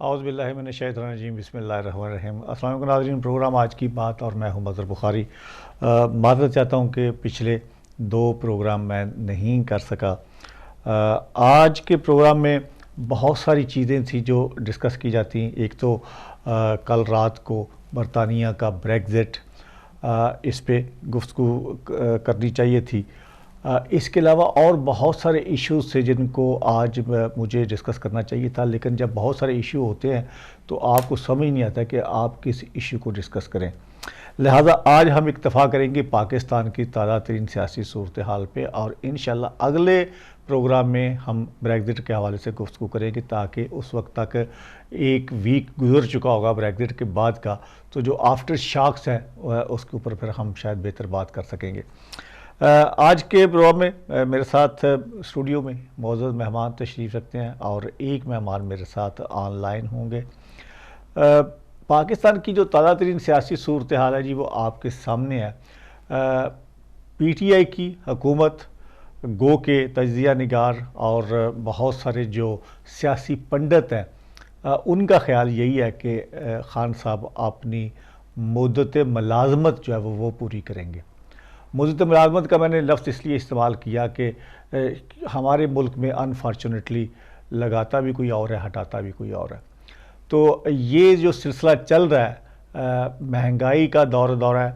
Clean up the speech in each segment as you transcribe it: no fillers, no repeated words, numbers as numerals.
اعوذ باللہ من الشیطان الرجیم بسم اللہ الرحمن الرحیم۔ السلام علیکم ناظرین، پروگرام آج کی بات اور میں ہوں مظہر بخاری۔ معذرت چاہتا ہوں کہ پچھلے 2 پروگرام میں نہیں کر سکا۔ آج کے پروگرام میں بہت ساری چیزیں تھیں جو ڈسکس کی جاتی ہیں۔ ایک تو کل رات کو برطانیہ کا بریگزٹ، اس پہ گفتگو کرنی چاہیے تھی۔ اس کے علاوہ اور بہت سارے ایشوز تھے جن کو آج مجھے ڈسکس کرنا چاہیے تھا، لیکن جب بہت سارے ایشو ہوتے ہیں تو آپ کو سمجھ نہیں آتا کہ آپ کس ایشو کو ڈسکس کریں۔ لہٰذا آج ہم اکتفا کریں گے پاکستان کی تازہ ترین سیاسی صورتحال پہ، اور انشاءاللہ اگلے پروگرام میں ہم بریگزٹ کے حوالے سے گفتگو کریں گے، تاکہ اس وقت تک ایک ویک گزر چکا ہوگا بریگزٹ کے بعد کا، تو جو آفٹر شاکس ہیں اس کے اوپر پھر ہم شاید بہتر بات کر سکیں گے۔ آج کے پروگرام میں میرے ساتھ اسٹوڈیو میں معزز مہمان تشریف رکھتے ہیں، اور ایک مہمان میرے ساتھ آن لائن ہوں گے۔ پاکستان کی جو تازہ ترین سیاسی صورتحال ہے جی، وہ آپ کے سامنے ہے۔ پی ٹی آئی کی حکومت، گو کے تجزیہ نگار اور بہت سارے جو سیاسی پنڈت ہیں، ان کا خیال یہی ہے کہ خان صاحب اپنی مدت ملازمت جو ہے وہ پوری کریں گے۔ مدت ملازمت کا میں نے لفظ اس لیے استعمال کیا کہ ہمارے ملک میں انفارچونیٹلی لگاتا بھی کوئی اور ہے، ہٹاتا بھی کوئی اور ہے۔ تو یہ جو سلسلہ چل رہا ہے، مہنگائی کا دور ہے،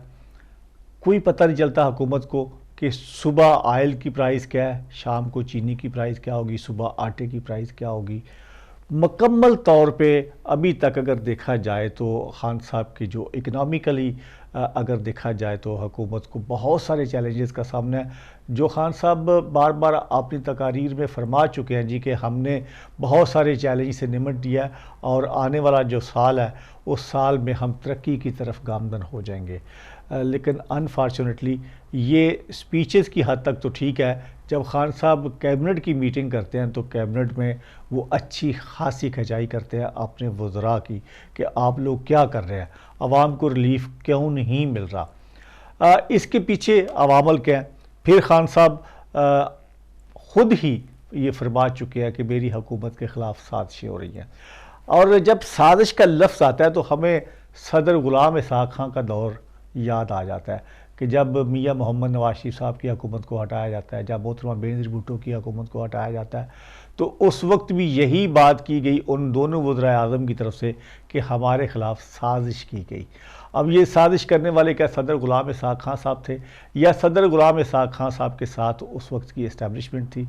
کوئی پتہ نہیں چلتا حکومت کو کہ صبح آئل کی پرائس کیا ہے، شام کو چینی کی پرائس کیا ہوگی، صبح آٹے کی پرائس کیا ہوگی۔ مکمل طور پہ ابھی تک اگر دیکھا جائے تو خان صاحب کی جو اکنامیکلی اگر دیکھا جائے تو حکومت کو بہت سارے چیلنجز کا سامنا ہے، جو خان صاحب بار بار اپنی تقاریر میں فرما چکے ہیں جی کہ ہم نے بہت سارے چیلنج سے نمٹ دیا ہے، اور آنے والا جو سال ہے اس سال میں ہم ترقی کی طرف گامزن ہو جائیں گے۔ لیکن انفارچونیٹلی یہ سپیچز کی حد تک تو ٹھیک ہے، جب خان صاحب کیبنٹ کی میٹنگ کرتے ہیں تو کیبنٹ میں وہ اچھی خاصی کھچائی کرتے ہیں اپنے وزراء کی کہ آپ لوگ کیا کر رہے ہیں، عوام کو ریلیف کیوں نہیں مل رہا۔ اس کے پیچھے عوامل کیا ہیں؟ پھر خان صاحب خود ہی یہ فرما چکے ہیں کہ میری حکومت کے خلاف سازشیں ہو رہی ہیں، اور جب سازش کا لفظ آتا ہے تو ہمیں صدر غلام اسحاق خان کا دور یاد آ جاتا ہے کہ جب میاں محمد نواز شریف صاحب کی حکومت کو ہٹایا جاتا ہے، جب محترمہ بینظیر بھٹو کی حکومت کو ہٹایا جاتا ہے، تو اس وقت بھی یہی بات کی گئی ان دونوں وزرائے اعظم کی طرف سے کہ ہمارے خلاف سازش کی گئی۔ اب یہ سازش کرنے والے کیا صدر غلام اسحاق خان صاحب تھے، یا صدر غلام اسحاق خان صاحب کے ساتھ اس وقت کی اسٹیبلشمنٹ تھی؟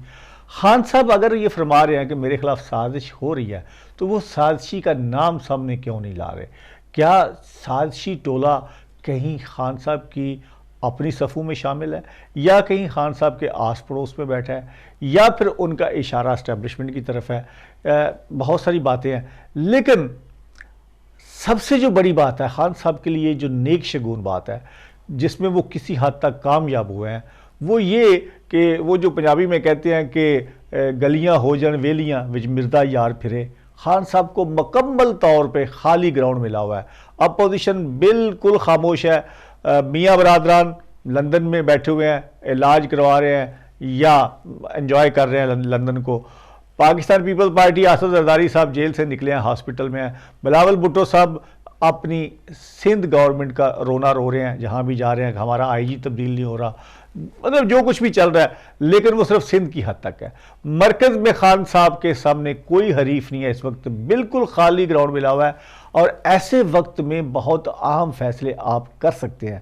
خان صاحب اگر یہ فرما رہے ہیں کہ میرے خلاف سازش ہو رہی ہے، تو وہ سازشی کا نام سامنے کیوں نہیں لا رہے؟ کیا سازشی ٹولہ کہیں خان صاحب کی اپنی صفوں میں شامل ہے، یا کہیں خان صاحب کے آس پڑوس میں بیٹھا ہے، یا پھر ان کا اشارہ اسٹیبلشمنٹ کی طرف ہے؟ بہت ساری باتیں ہیں، لیکن سب سے جو بڑی بات ہے خان صاحب کے لیے، جو نیک شگون بات ہے جس میں وہ کسی حد تک کامیاب ہوئے ہیں، وہ یہ کہ وہ جو پنجابی میں کہتے ہیں کہ گلیاں ہو جان ویلیاں وچ مردہ یار پھرے، خان صاحب کو مکمل طور پہ خالی گراؤنڈ ملا ہوا ہے۔ اپوزیشن بالکل خاموش ہے، میاں برادران لندن میں بیٹھے ہوئے ہیں، علاج کروا رہے ہیں یا انجوائے کر رہے ہیں لندن کو۔ پاکستان پیپل پارٹی اسد زرداری صاحب جیل سے نکلے ہیں، ہاسپٹل میں ہیں۔ بلاول بھٹو صاحب اپنی سندھ گورنمنٹ کا رونا رو رہے ہیں، جہاں بھی جا رہے ہیں کہ ہمارا آئی جی تبدیل نہیں ہو رہا، مطلب جو کچھ بھی چل رہا ہے، لیکن وہ صرف سندھ کی حد تک ہے۔ مرکز میں خان صاحب کے سامنے کوئی حریف نہیں ہے، اس وقت بالکل خالی گراؤنڈ ملا ہوا ہے، اور ایسے وقت میں بہت اہم فیصلے آپ کر سکتے ہیں۔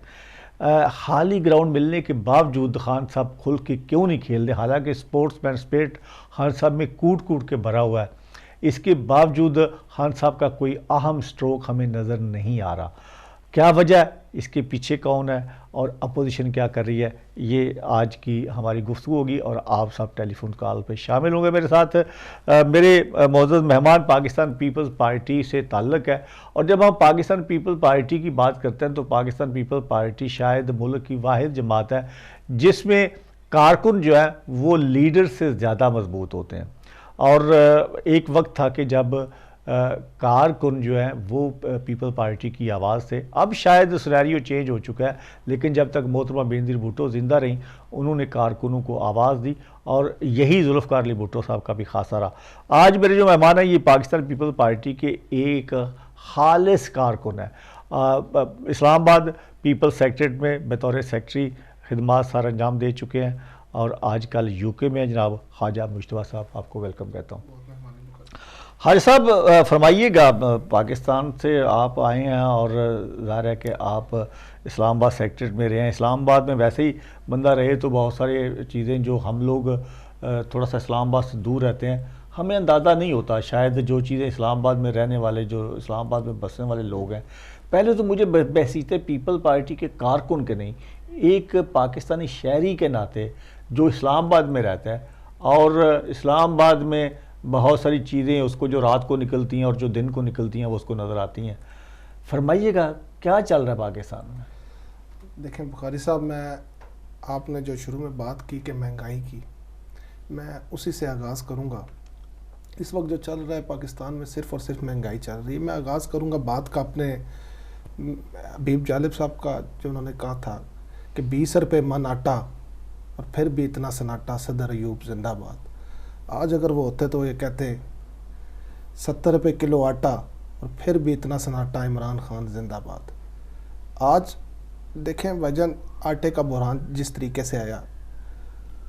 خالی گراؤنڈ ملنے کے باوجود خان صاحب کھل کے کیوں نہیں کھیل رہے؟ حالانکہ سپورٹس مین اسپرٹ خان صاحب میں کوٹ کوٹ کے بھرا ہوا ہے، اس کے باوجود خان صاحب کا کوئی اہم سٹروک ہمیں نظر نہیں آ رہا۔ کیا وجہ ہے؟ اس کے پیچھے کون ہے اور اپوزیشن کیا کر رہی ہے؟ یہ آج کی ہماری گفتگو ہوگی، اور آپ سب ٹیلی فون کال پہ شامل ہوں گے میرے ساتھ۔ میرے معزز مہمان پاکستان پیپلز پارٹی سے تعلق ہے، اور جب ہم پاکستان پیپل پارٹی کی بات کرتے ہیں تو پاکستان پیپل پارٹی شاید ملک کی واحد جماعت ہے جس میں کارکن جو ہے وہ لیڈر سے زیادہ مضبوط ہوتے ہیں۔ اور ایک وقت تھا کہ جب کارکن جو ہیں وہ پیپل پارٹی کی آواز تھے. اب شاید سینیریو چینج ہو چکا ہے, لیکن جب تک محترمہ بے نظیر بھٹو زندہ رہیں انہوں نے کارکنوں کو آواز دی, اور یہی ذوالفقار علی بھٹو صاحب کا بھی خاصہ رہا. آج میرے جو مہمان ہیں یہ پاکستان پیپل پارٹی کے ایک خالص کارکن ہیں. اسلام آباد پیپل سیکٹریٹ میں بطور سیکٹری خدمات سر انجام دے چکے ہیں, اور آج کل یو کے میں. جناب خواجہ مجتبیٰ صاحب, آپ کو ویلکم کہتا ہوں. حاجی صاحب فرمائیے گا, پاکستان سے آپ آئے ہیں اور ظاہر ہے کہ آپ اسلام آباد سیکٹریٹ میں رہے ہیں. اسلام آباد میں ویسے ہی بندہ رہے تو بہت ساری چیزیں جو ہم لوگ تھوڑا سا اسلام آباد سے دور رہتے ہیں ہمیں اندازہ نہیں ہوتا شاید جو چیزیں اسلام آباد میں رہنے والے, جو اسلام آباد میں بسنے والے لوگ ہیں. پہلے تو مجھے بحثیت پیپل پارٹی کے کارکن کے نہیں, ایک پاکستانی شہری کے ناطے جو اسلام آباد میں رہتا ہے اور اسلام آباد میں بہت ساری چیزیں اس کو جو رات کو نکلتی ہیں اور جو دن کو نکلتی ہیں وہ اس کو نظر آتی ہیں, فرمائیے گا کیا چل رہا ہے پاکستان میں؟ دیکھیں بخاری صاحب, میں آپ نے جو شروع میں بات کی کہ مہنگائی کی, میں اسی سے آغاز کروں گا. اس وقت جو چل رہا ہے پاکستان میں صرف اور صرف مہنگائی چل رہی ہے. میں آغاز کروں گا بات کا اپنے حبیب جالب صاحب کا, جو انہوں نے کہا تھا کہ 20 روپے من آٹا اور پھر بھی اتنا سناٹا, صدر ایوب زندہ باد. آج اگر وہ ہوتے تو یہ کہتے 70 روپے کلو آٹا اور پھر بھی اتنا سناٹا, عمران خان زندہ باد. آج دیکھیں وجن آٹے کا بحران جس طریقے سے آیا,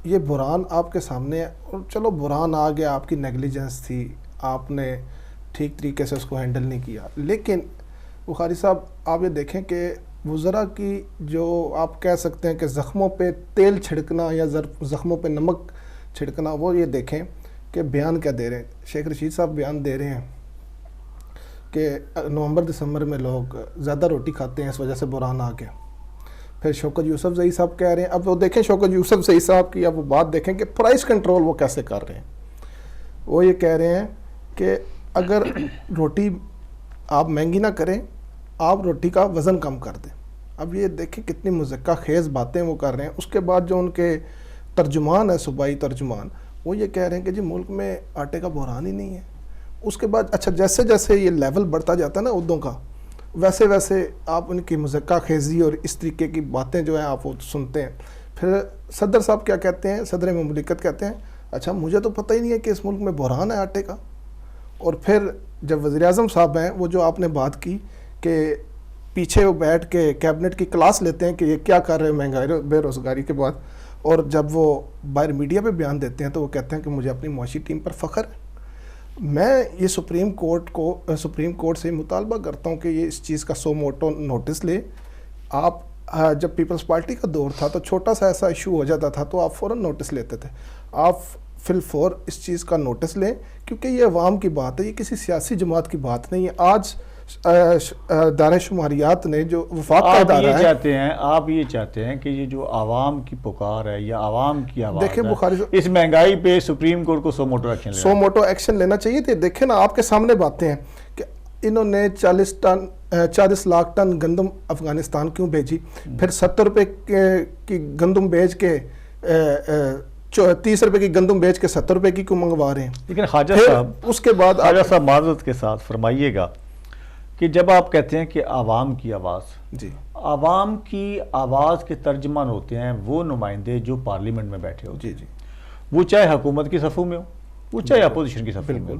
یہ بحران آپ کے سامنے ہے. اور چلو بحران آ گیا, آپ کی نیگلیجنس تھی, آپ نے ٹھیک طریقے سے اس کو ہینڈل نہیں کیا. لیکن بخاری صاحب آپ یہ دیکھیں کہ وزراء کی جو آپ کہہ سکتے ہیں کہ زخموں پہ تیل چھڑکنا یا زخموں پہ نمک چھڑکنا, وہ یہ دیکھیں کہ بیان کیا دے رہے ہیں. شیخ رشید صاحب بیان دے رہے ہیں کہ نومبر دسمبر میں لوگ زیادہ روٹی کھاتے ہیں, اس وجہ سے بحران آ گیا. پھر شوکت یوسف زئی صاحب کہہ رہے ہیں, اب وہ دیکھیں شوکت یوسف زئی صاحب کی اب وہ بات دیکھیں کہ پرائس کنٹرول وہ کیسے کر رہے ہیں. وہ یہ کہہ رہے ہیں کہ اگر روٹی آپ مہنگی نہ کریں, آپ روٹی کا وزن کم کر دیں. اب یہ دیکھیں کتنی مذکّر خیز باتیں وہ کر رہے ہیں. اس کے بعد جو ان کے ترجمان ہے, صوبائی ترجمان, وہ یہ کہہ رہے ہیں کہ جی ملک میں آٹے کا بحران ہی نہیں ہے. اس کے بعد اچھا جیسے جیسے یہ لیول بڑھتا جاتا ہے نا عہدوں کا, ویسے ویسے آپ ان کی مذکّر خیزی اور اس طریقے کی باتیں جو ہیں آپ وہ سنتے ہیں. پھر صدر صاحب کیا کہتے ہیں, صدر مملکت کہتے ہیں اچھا مجھے تو پتہ ہی نہیں ہے کہ اس ملک میں بحران ہے آٹے کا. اور پھر جب وزیر اعظم صاحب ہیں, وہ جو آپ نے بات کی کہ پیچھے وہ بیٹھ کے کیبنٹ کی کلاس لیتے ہیں کہ یہ کیا کر رہے ہیں مہنگائی بے روزگاری کے بعد, اور جب وہ باہر میڈیا پہ بیان دیتے ہیں تو وہ کہتے ہیں کہ مجھے اپنی معاشی ٹیم پر فخر ہے. میں یہ سپریم کورٹ سے مطالبہ کرتا ہوں کہ یہ اس چیز کا سو موٹو نوٹس لے. آپ جب پیپلز پارٹی کا دور تھا تو چھوٹا سا ایسا ایشو ہو جاتا تھا تو آپ فوراً نوٹس لیتے تھے. آپ فی الفور اس چیز کا نوٹس لیں, کیونکہ یہ عوام کی بات ہے, یہ کسی سیاسی جماعت کی بات نہیں ہے. آج دائرہ شماریات نے جو وفاق کا ادارہ ہے, آپ یہ چاہتے ہیں کہ یہ جو عوام کی پکار ہے یا عوام کی آواز دیکھیں بخاری ہے, اس مہنگائی پہ سپریم کورٹ کو سو موٹو ایکشن لینا چاہیے تھے. دیکھیں نا آپ کے سامنے باتیں ہیں کہ انہوں نے 40 لاکھ ٹن گندم افغانستان کیوں بھیجی, پھر 70 روپے کی گندم بیچ کے 30 روپے کی گندم بیچ کے 70 روپے کی کیوں منگوا رہے ہیں. لیکن خواجہ صاحب اس کے بعد خواجہ صاحب معذرت کے ساتھ فرمائیے گا کہ جب آپ کہتے ہیں کہ عوام کی آواز, جی عوام کی آواز کے ترجمان ہوتے ہیں وہ نمائندے جو پارلیمنٹ میں بیٹھے ہوتے ہیں, وہ چاہے حکومت کی صفوں میں ہو, وہ چاہے اپوزیشن کی صفوں میں ہو.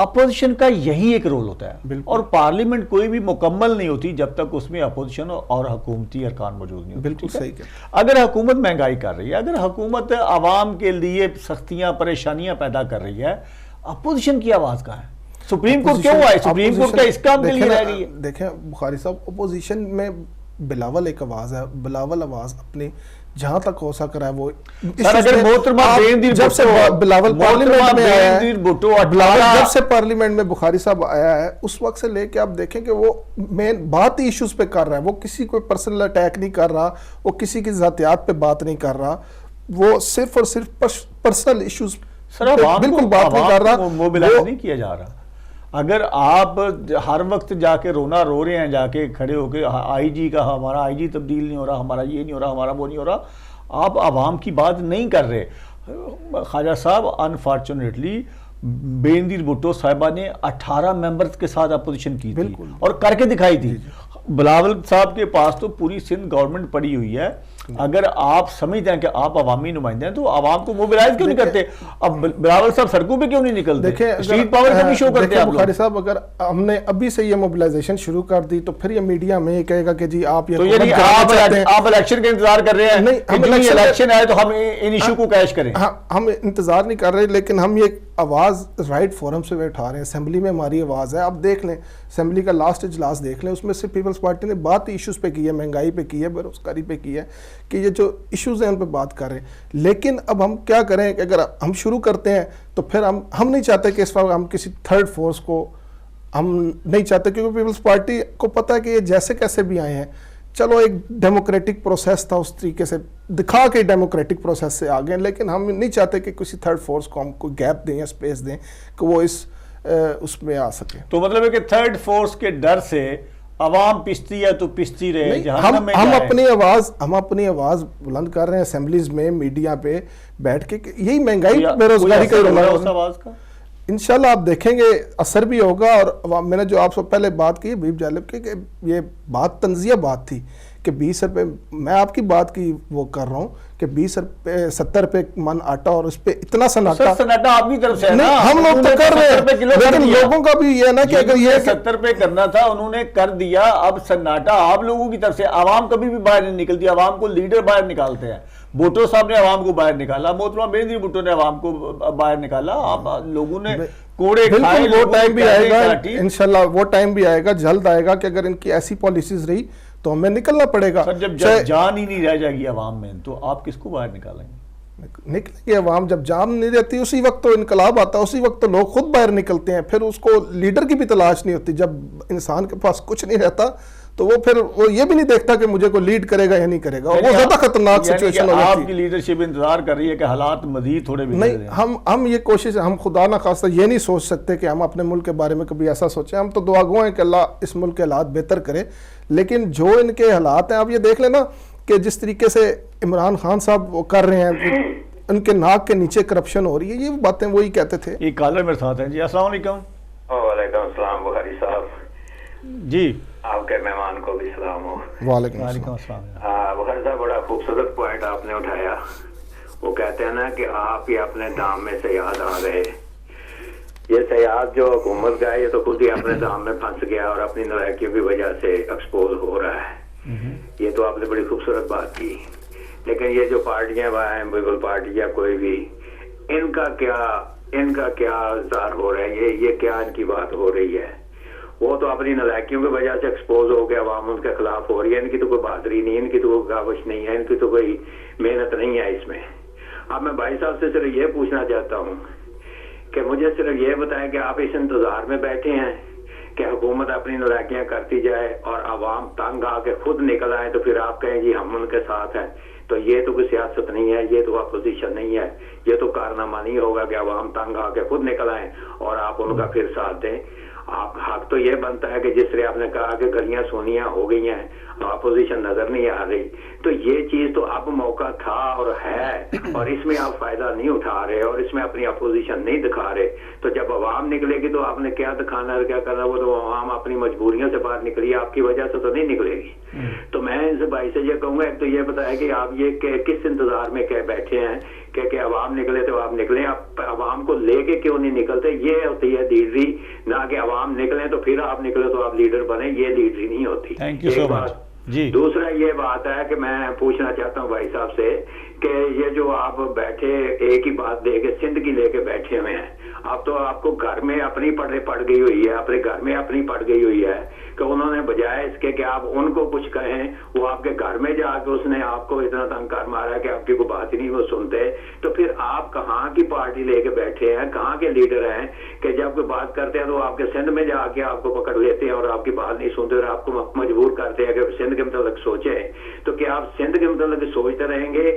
اپوزیشن کا یہی ایک رول ہوتا ہے, اور پارلیمنٹ کوئی بھی مکمل نہیں ہوتی جب تک اس میں اپوزیشن اور حکومتی ارکان موجود نہیں ہوتے. بالکل صحیح ہے. اگر حکومت مہنگائی کر رہی ہے, اگر حکومت عوام کے لیے سختیاں پریشانیاں پیدا کر رہی ہے, اپوزیشن کی آواز کہاں ہے؟ سپریم کورٹ کیوں آئے؟ سپریم کورٹ کا اس کام کے لیے رہ گئی ہے. دیکھیں بخاری صاحب, اپوزیشن میں بلاول ایک آواز ہے, بلاول آواز اپنی جہاں تک ہو سک رہا ہے وہ اگر محترمہ بے نظیر جب سے بلاول پارلیمنٹ میں آیا ہے, بلاول جب سے پارلیمنٹ میں بخاری صاحب آیا ہے اس وقت سے لے کے آپ دیکھیں کہ وہ مین بات ہی ایشوز پہ کر رہا ہے. وہ کسی کوئی پرسنل اٹیک نہیں کر رہا, وہ کسی کی ذاتیات پہ بات نہیں کر رہا, وہ صرف اور صرف پرسنل ایشوز بالکل بات نہیں کر رہا, موبلائز نہیں کیا جا رہا. اگر آپ ہر وقت جا کے رونا رو رہے ہیں, جا کے کھڑے ہو کے آئی جی کا ہمارا آئی جی تبدیل نہیں ہو رہا, ہمارا یہ نہیں ہو رہا, ہمارا وہ نہیں ہو رہا, آپ عوام کی بات نہیں کر رہے. خواجہ صاحب انفارچونیٹلی بینظیر بھٹو صاحبہ نے 18 ممبرز کے ساتھ اپوزیشن کی تھی بالکل اور کر کے دکھائی تھی. بلاول صاحب کے پاس تو پوری سندھ گورنمنٹ پڑی ہوئی ہے. اگر آپ سمجھتے ہیں کہ آپ عوامی نمائندے ہیں تو عوام کو موبلائز کیوں نہیں کرتے؟ اب بلاول صاحب سڑکوں پہ کیوں نہیں نکلتے؟ اسٹریٹ پاور کیوں نہیں شو کرتے آپ لوگ؟ بخاری صاحب اگر ہم نے ابھی سے یہ موبلائزیشن شروع کر دی تو پھر یہ میڈیا میں یہ کہے گا کہ جی آپ یہ تو یعنی آپ الیکشن کا انتظار کر رہے ہیں؟ نہیں، ہم الیکشن آئے تو ہم ان ایشو کو کیش کریں. ہم انتظار نہیں کر رہے، لیکن ہم یہ آواز رائٹ فورم سے اٹھا رہے ہیں. اسمبلی میں ہماری آواز ہے. آپ دیکھ لیں اسمبلی کا لاسٹ اجلاس دیکھ لیں، اس میں سے پیپلز پارٹی نے بات ایشوز پہ کی ہے، مہنگائی پہ کی ہے، بے روزگاری پہ کی ہے، کہ یہ جو ایشوز ہیں ان پہ بات کر رہے ہیں. لیکن اب ہم کیا کریں کہ اگر ہم شروع کرتے ہیں تو پھر ہم نہیں چاہتے کہ اس وقت ہم کسی تھرڈ فورس کو ہم نہیں چاہتے، کیونکہ پیپلز پارٹی کو پتہ ہے کہ یہ جیسے کیسے بھی آئے ہیں، چلو ایک ڈیموکریٹک پروسیس تھا، اس طریقے سے دکھا کے ڈیموکریٹک پروسیس سے آگے، لیکن ہم نہیں چاہتے کہ کسی تھرڈ فورس کو ہم کوئی گیپ دیں یا سپیس دیں کہ وہ اس میں آ سکے. تو مطلب ہے کہ تھرڈ فورس کے ڈر سے عوام پستی ہے تو پستی رہے. ہم اپنی آواز بلند کر رہے ہیں اسمبلیز میں، میڈیا پہ بیٹھ کے، یہی مہنگائی بے روزگاری کا انشاءاللہ آپ دیکھیں گے اثر بھی ہوگا. اور میں نے جو آپ سے پہلے بات کی بیب جالب کی کہ یہ بات تنزیہ بات تھی کہ 20 روپے، میں آپ کی بات کی وہ کر رہا ہوں کہ 20 روپے 70 روپے من آٹا، اور اس پہ اتنا سناٹا آپ کی طرف سے ہے نا، ہم لوگ تو کر رہے ہیں، لیکن لوگوں کا بھی یہ ہے نا کہ اگر یہ 70 روپے کرنا تھا انہوں نے کر دیا. اب سناٹا آپ لوگوں کی طرف سے، عوام کبھی بھی باہر نہیں نکلتی، عوام کو لیڈر باہر نکالتے ہیں. بھٹو صاحب نے عوام کو باہر نکالا، محترمہ بینظیر بھٹو نے عوام کو باہر نکالا. آپ لوگوں نے کوڑے کھائے. وہ ٹائم بھی آئے گا انشاءاللہ، وہ ٹائم بھی آئے گا، جلد آئے گا کہ اگر ان کی ایسی پالیسیز رہی تو ہمیں نکلنا پڑے گا. سر جب جان ہی نہیں رہ جائے گی عوام میں تو آپ کس کو باہر نکالیں گے؟ نکلیں گے عوام. جب جان نہیں رہتی اسی وقت تو انقلاب آتا ہے، اسی وقت تو لوگ خود باہر نکلتے ہیں. پھر اس کو لیڈر کی بھی تلاش نہیں ہوتی. جب انسان کے پاس کچھ نہیں رہتا تو وہ پھر وہ یہ بھی نہیں دیکھتا کہ مجھے کوئی لیڈ کرے گا یا نہیں کرے گا. وہ زیادہ خطرناک سچویشن ہو جاتی ہے. آپ کی لیڈرشپ انتظار کر رہی ہے کہ حالات مزید تھوڑے بگڑ نہیں. ہم یہ کوشش، ہم خدا نہ خواستہ یہ نہیں سوچ سکتے کہ ہم اپنے ملک کے بارے میں کبھی ایسا سوچیں. ہم تو دعا گو ہیں کہ اللہ اس ملک کے حالات بہتر کرے. لیکن جو ان کے حالات ہیں، آپ یہ دیکھ لیں نا کہ جس طریقے سے عمران خان صاحب وہ کر رہے ہیں، ان کے ناک کے نیچے کرپشن ہو رہی ہے، یہ باتیں وہی کہتے تھے. ایک کالر میرے ساتھ ہیں. جی السلام علیکم. وعلیکم السلام بخاری صاحب. جی آپ کے مہمان کو بھی سلام ہو. وعلیکم السلام. بخاری صاحب بڑا خوبصورت پوائنٹ آپ نے اٹھایا. وہ کہتے ہیں نا کہ آپ ہی اپنے دام میں سیاحت آ گئے. یہ سیاحت جو حکومت کا ہے یہ تو خود ہی اپنے دام میں پھنس گیا اور اپنی نالائکیوں کی وجہ سے ایکسپوز ہو رہا ہے. یہ تو آپ نے بڑی خوبصورت بات کی. لیکن یہ جو پارٹیاں ہیں، پیپل پارٹی یا کوئی بھی، ان کا کیا اظہار ہو رہا ہے؟ یہ کیا ان کی بات ہو رہی ہے؟ وہ تو اپنی نالائکیوں کی وجہ سے ایکسپوز ہو گیا، عوام ان کے خلاف ہو رہی ہے. ان کی تو کوئی بہادری نہیں، ان کی تو کوئی کاوش نہیں ہے، ان کی تو کوئی محنت نہیں ہے اس میں. اب میں بھائی صاحب سے صرف یہ پوچھنا چاہتا ہوں کہ مجھے صرف یہ بتائیں کہ آپ اس انتظار میں بیٹھے ہیں کہ حکومت اپنی نالائکیاں کرتی جائے اور عوام تنگ آ کے خود نکل آئے تو پھر آپ کہیں جی ہم ان کے ساتھ ہیں؟ تو یہ تو کوئی سیاست نہیں ہے، یہ تو اپوزیشن نہیں ہے، یہ تو کارنامہ نہیں ہوگا کہ عوام تنگ آ کے خود نکل آئیں اور آپ ان کا پھر ساتھ دیں. آپ حق تو یہ بنتا ہے کہ جس طرح آپ نے کہا کہ گلیاں سونیاں ہو گئی ہیں، اپوزیشن نظر نہیں آ رہی، تو یہ چیز تو اب موقع تھا اور ہے، اور اس میں آپ فائدہ نہیں اٹھا رہے اور اس میں اپنی اپوزیشن نہیں دکھا رہے. تو جب عوام نکلے گی تو آپ نے کیا دکھانا ہے، کیا کرنا؟ وہ تو عوام اپنی مجبوریوں سے باہر نکلی، آپ کی وجہ سے تو نہیں نکلے گی. تو میں ان سے بھائی سے یہ کہوں گا، ایک تو یہ بتایا کہ آپ یہ کس انتظار میں کہہ بیٹھے ہیں کہ عوام نکلے تو آپ نکلیں. آپ عوام کو لے کے کیوں نہیں نکلتے؟ یہ ہوتی ہے لیڈری، نہ کہ عوام نکلیں تو پھر آپ نکلے تو آپ لیڈر بنے. یہ لیڈری نہیں ہوتی. تھینک یو سو مچ. جی دوسرا یہ بات ہے کہ میں پوچھنا چاہتا ہوں بھائی صاحب سے کہ یہ جو آپ بیٹھے ایک ہی بات لے کے سندھ کی لے کے بیٹھے ہوئے ہیں، اب تو آپ کو گھر میں اپنی پڑ گئی ہوئی ہے، اپنے گھر میں اپنی پڑ گئی ہوئی ہے کہ انہوں نے بجائے اس کے کہ آپ ان کو کچھ کہیں، وہ آپ کے گھر میں جا کے اس نے آپ کو اتنا تنگ کر مارا کہ آپ کی کوئی بات ہی نہیں وہ سنتے. تو پھر آپ کہاں کی پارٹی لے کے بیٹھے ہیں، کہاں کے لیڈر ہیں کہ جب کوئی بات کرتے ہیں تو آپ کے سندھ میں جا کے آپ کو پکڑ لیتے ہیں اور آپ کی بات نہیں سنتے اور آپ کو مجبور کرتے ہیں کہ سندھ کے متعلق سوچیں. تو کیا آپ سندھ کے متعلق سوچتے رہیں گے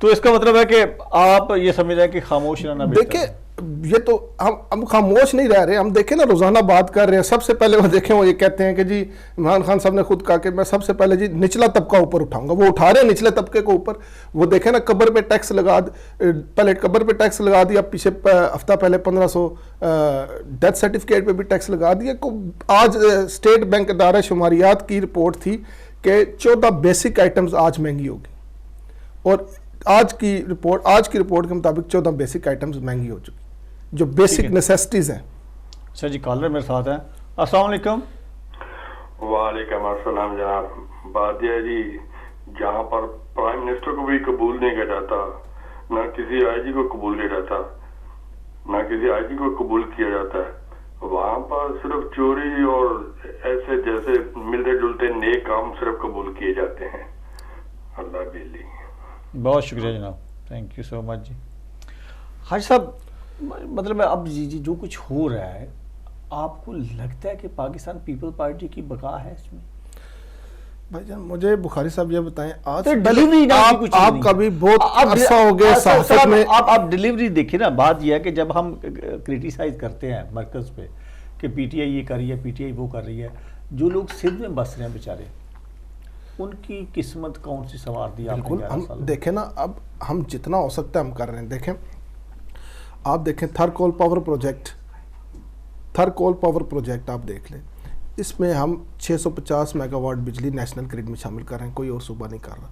تو اس کا مطلب ہے کہ آپ یہ سمجھ رہے ہیں کہ خاموش رہنا بہتر ہے؟ دیکھیں یہ تو ہم خاموش نہیں رہ رہے، ہم دیکھیں نا روزانہ بات کر رہے ہیں. سب سے پہلے وہ دیکھیں وہ یہ کہتے ہیں کہ جی عمران خان صاحب نے خود کہا کہ میں سب سے پہلے جی نچلا طبقہ اوپر اٹھاؤں گا. وہ اٹھا رہے ہیں نچلے طبقے کو اوپر. وہ دیکھیں نا قبر پہ ٹیکس پہلے قبر پہ ٹیکس لگا دیا، پیچھے ہفتہ پہلے 1500 ڈیتھ سرٹیفکیٹ پہ بھی ٹیکس لگا دیا. آج اسٹیٹ بینک ادارہ شماریات کی رپورٹ تھی کہ 14 بیسک آئٹمز آج مہنگی ہوگی، اور آج کی رپورٹ کے مطابق 14 بیسک آئٹمز مہنگی ہو چکی جو بیسک نیسیسٹیز ہیں. اچھا جی، کالر میرے ساتھ ہیں. السلام علیکم. وعلیکم السلام جناب. بات یہ ہے جی، جہاں پر پرائم منسٹر کو بھی قبول نہیں کیا جاتا، نہ کسی آئی جی کو قبول کیا جاتا، نہ کسی آئی جی کو قبول کیا جاتا ہے، وہاں پر صرف چوری اور ایسے جیسے ملتے جلتے نیک کام صرف قبول کیے جاتے ہیں. اللہ بلی. بہت شکریہ جناب، تھینک یو سو مچ جی. حاج صاحب، مطلب اب جی جو کچھ ہو رہا ہے، آپ کو لگتا ہے کہ پاکستان پیپل پارٹی کی بقا ہے اس میں؟ بھائی جان مجھے بخاری صاحب یہ بتائیں، آج آپ کا بھی بہت عرصہ ہو گیا صحافت میں. آپ ڈیلیوری دیکھیں نا. بات یہ ہے کہ جب ہم کریٹیسائز کرتے ہیں مرکز پہ کہ پی ٹی آئی یہ کر رہی ہے، پی ٹی آئی وہ کر رہی ہے، جو لوگ سندھ میں بس رہے ہیں بیچارے، ان کی قسمت کون سی سنوار دی آپ نے 11 سال؟ دیکھیں نا، اب ہم جتنا ہو سکتا ہے ہم کر رہے ہیں. دیکھیں آپ دیکھیں تھر کول پاور پروجیکٹ آپ دیکھ لیں، اس میں ہم 650 میگا واٹ بجلی نیشنل گریڈ میں شامل کر رہے ہیں، کوئی اور صوبہ نہیں کر رہا.